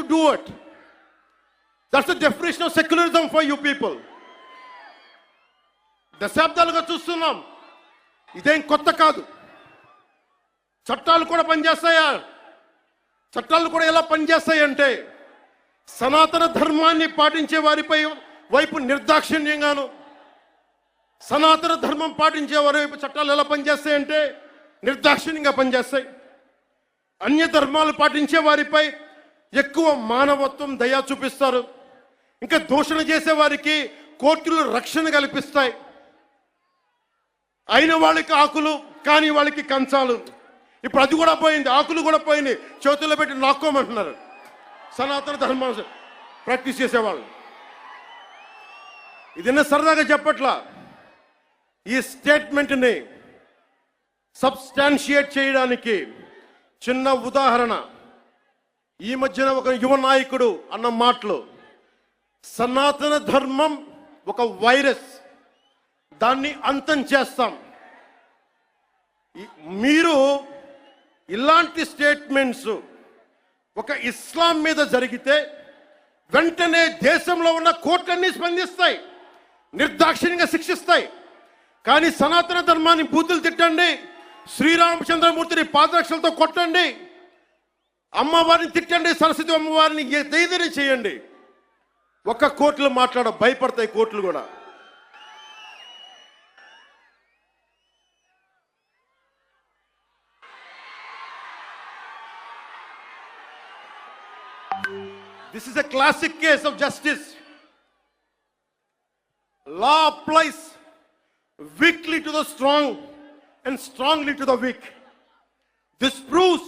do it. That's the definition of secularism for you people. దశాబ్దాలుగా చూస్తున్నాం. ఇదేం కొత్త కాదు. చట్టాలు కూడా పనిచేస్తాయా? చట్టాలు కూడా ఎలా పనిచేస్తాయంటే సనాతన ధర్మాన్ని పాటించే వారిపై వైపు నిర్దాక్షిణ్యంగాను, సనాతన ధర్మం పాటించే వారి వైపు చట్టాలు ఎలా పనిచేస్తాయంటే నిర్దాక్షిణ్యంగా పనిచేస్తాయి. అన్య ధర్మాలు పాటించే వారిపై ఎక్కువ మానవత్వం, దయ చూపిస్తారు. ఇంకా దూషణ చేసే వారికి కోర్టులు రక్షణ కల్పిస్తాయి. అయిన వాళ్ళకి ఆకులు, కాని వాళ్ళకి కంచాలు. ఇప్పుడు అది కూడా పోయింది, ఆకులు కూడా పోయింది. చేతుల్లో పెట్టి నాక్కోమంటున్నారు సనాతన ధర్మం ప్రాక్టీస్ చేసేవాళ్ళు. ఇదన్నా సరదాగా చెప్పట్లా. ఈ స్టేట్మెంట్ని సబ్స్టాన్షియేట్ చేయడానికి చిన్న ఉదాహరణ. ఈ మధ్యన ఒక యువ నాయకుడు అన్న మాటలు, సనాతన ధర్మం ఒక వైరస్, దాన్ని అంతం చేస్తాం. మీరు ఇలాంటి స్టేట్మెంట్స్ ఒక ఇస్లాం మీద జరిగితే వెంటనే దేశంలో ఉన్న కోర్టులన్నీ స్పందిస్తాయి, నిర్దాక్షిణ్యంగా శిక్షిస్తాయి. కానీ సనాతన ధర్మాన్ని బూతులు తిట్టండి, శ్రీరామచంద్రమూర్తిని పాదరక్షలతో కొట్టండి, అమ్మవారిని తిట్టండి, సరస్వతి అమ్మవారిని ఏదైనా చేయండి, ఒక్క కోర్టులు మాట్లాడ భయపడతాయి కోర్టులు కూడా. This is a classic case of justice. Law applies weakly to the strong and strongly to the weak. This proves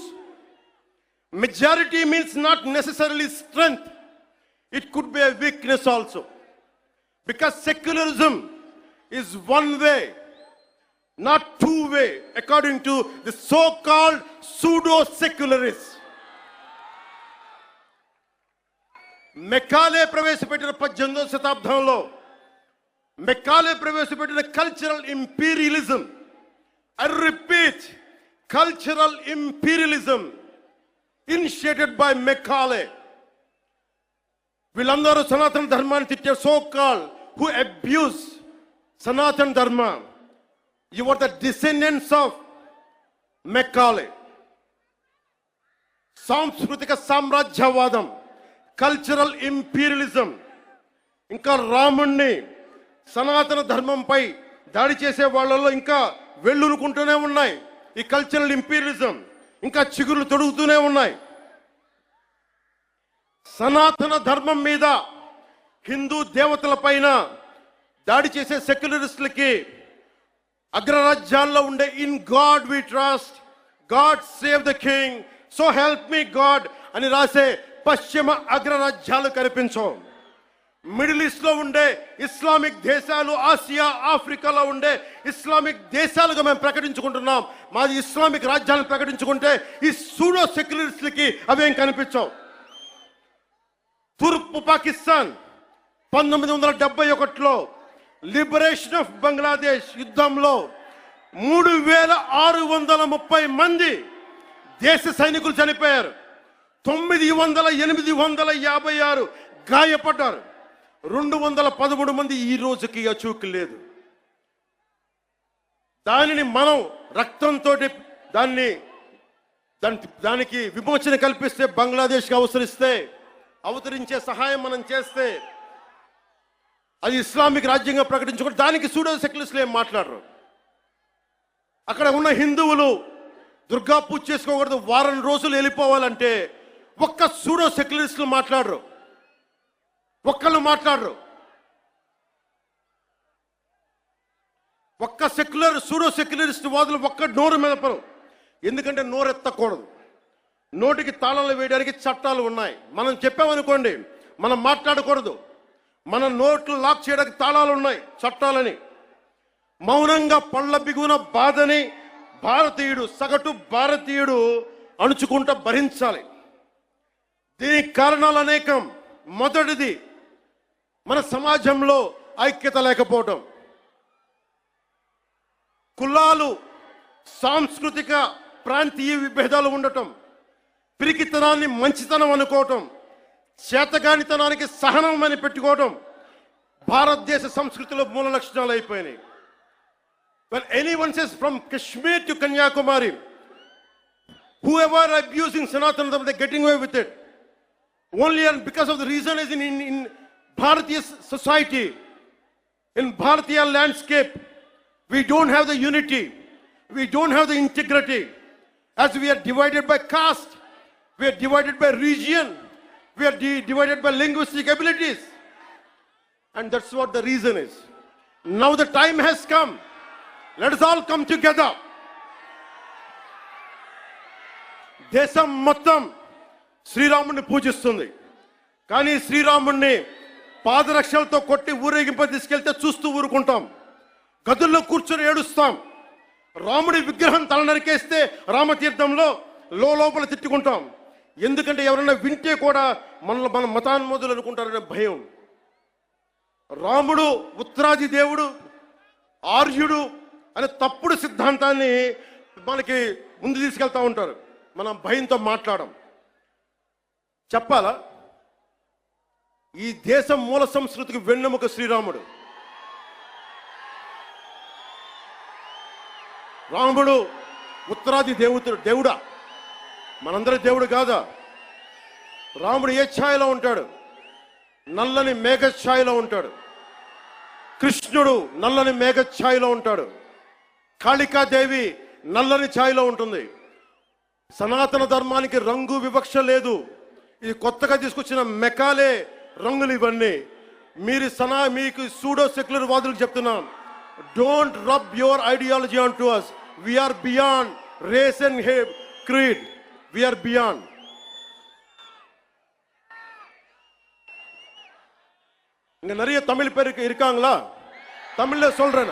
majority means not necessarily strength. It could be a weakness also. Because secularism is one way, not two way, according to the so-called pseudo-secularists. Macaulay ప్రవేశపెట్టిన 18వ శతాబ్దంలో Macaulay ప్రవేశపెట్టిన cultural imperialism, I repeat, cultural imperialism initiated by Macaulay. వీళ్ళందరూ సనాతన ధర్మాన్ని తిట్టే so call who abuse Sanatana Dharma, you are the descendants of Macaulay. సాంస్కృతిక సామ్రాజ్యవాదం, cultural imperialism, ఇంకా రాముణ్ణి సనాతన ధర్మంపై దాడి చేసే వాళ్ళలో ఇంకా వెళ్ళునుకుంటూనే ఉన్నాయి. ఈ కల్చరల్ ఇంపీరియలిజం ఇంకా చిగురులు తొడుగుతూనే ఉన్నాయి. సనాతన ధర్మం మీద, హిందూ దేవతల పైన దాడి చేసే సెక్యులరిస్టులకి అగ్రరాజ్యాల్లో ఉండే in God we trust, God save the king, so help me God అని రాసే పశ్చిమ అగ్రరాజ్యాలు కనిపించవు. మిడిల్ ఈస్ట్ లో ఉండే ఇస్లామిక్ దేశాలు, ఆసియా, ఆఫ్రికాలో ఉండే ఇస్లామిక్ దేశాలుగా మేము ప్రకటించుకుంటున్నాం. మాది ఇస్లామిక్ రాజ్యాలను ప్రకటించుకుంటే ఈ సూడో సెక్యులరిస్టులకి అవేం కనిపించవు. తూర్పు పాకిస్తాన్ 1971లో లిబరేషన్ ఆఫ్ బంగ్లాదేశ్ యుద్ధంలో 3630 మంది దేశ సైనికులు చనిపోయారు. 856 గాయపడ్డారు. 213 మంది ఈ రోజుకి అచూకు లేదు. దానిని మనం రక్తంతో దానికి విమోచన కల్పిస్తే, బంగ్లాదేశ్కి అవతరించే సహాయం మనం చేస్తే, అది ఇస్లామిక్ రాజ్యంగా ప్రకటించుకుంటే దానికి సూడో సెక్యులరిస్టులు ఏం మాట్లాడరు. అక్కడ ఉన్న హిందువులు దుర్గా పూజ చేసుకోకూడదు, వారం రోజులు వెళ్ళిపోవాలంటే ఒక్క సూడో సెక్యులరిస్టులు మాట్లాడరు, ఒక్కళ్ళు మాట్లాడరు. ఒక్క సూడో సెక్యులరిస్ట్ వాదులు ఒక్క నోరు మెదపరు. ఎందుకంటే నోరెత్తకూడదు, నోటికి తాళాలు వేయడానికి చట్టాలు ఉన్నాయి. మనం చెప్పామనుకోండి, మనం మాట్లాడకూడదు, మన నోట్లు లాక్ చేయడానికి తాళాలు ఉన్నాయి, చట్టాలని. మౌనంగా పళ్ళ బిగున బాధని సగటు భారతీయుడు అణుచుకుంటూ భరించాలి. దీనికి కారణాలు అనేకం. మొదటిది, మన సమాజంలో ఐక్యత లేకపోవటం. కులాలు, సాంస్కృతిక ప్రాంతీయ విభేదాలు ఉండటం, పిరికితనాన్ని మంచితనం అనుకోవటం, చేతగానితనానికి సహనం అని పెట్టుకోవడం భారతదేశ సంస్కృతిలో మూల లక్షణాలు అయిపోయినాయి. When anyone says from Kashmir to Kanyakumari, whoever abusing Sanatana, they're getting away with it. Only and because of the reason is in Bharatiya society, in Bharatiya landscape, we don't have the unity, we don't have the integrity. As we are divided by caste, we are divided by region, we are divided by linguistic abilities. And that's what the reason is. Now the time has come. Let us all come together. దేశం మొత్తం శ్రీరాముడిని పూజిస్తుంది. కానీ శ్రీరాముడిని పాదరక్షలతో కొట్టి ఊరేగింప తీసుకెళ్తే చూస్తూ ఊరుకుంటాం. గదుల్లో కూర్చొని ఏడుస్తాం. రాముడి విగ్రహం తల నరికేస్తే రామతీర్థంలో లోపల తిట్టుకుంటాం. ఎందుకంటే ఎవరైనా వింటే కూడా మన మతాన్మోదులు అనుకుంటారనే భయం. రాముడు ఉత్తరాది దేవుడు, ఆర్యుడు అనే తప్పుడు సిద్ధాంతాన్ని మనకి ముందు తీసుకెళ్తా ఉంటారు. మనం భయంతో మాట్లాడం. చెప్పాలా, ఈ దేశం మూల సంస్కృతికి వెన్నెముక శ్రీరాముడు. రాముడు ఉత్తరాది దేవుడా? మనందరి దేవుడు కాదా? రాముడు ఏ ఛాయలో ఉంటాడు? నల్లని మేఘ ఛాయలో ఉంటాడు. కృష్ణుడు నల్లని మేఘ ఛాయలో ఉంటాడు. కాళికాదేవి నల్లని ఛాయలో ఉంటుంది. సనాతన ధర్మానికి రంగు వివక్ష లేదు. ఇది కొత్తగా తీసుకొచ్చిన మెకాలే రంగులు ఇవన్నీ. మీకు సూడో సెక్యులర్ వాదులకు చెప్తున్నాం, don't rub your ideology on to us. We are beyond race and creed. We are beyond. இங்க நிறைய தமிழ் பேருக்கு இருக்காங்களா? தமிழ்ல சொல்றேன்.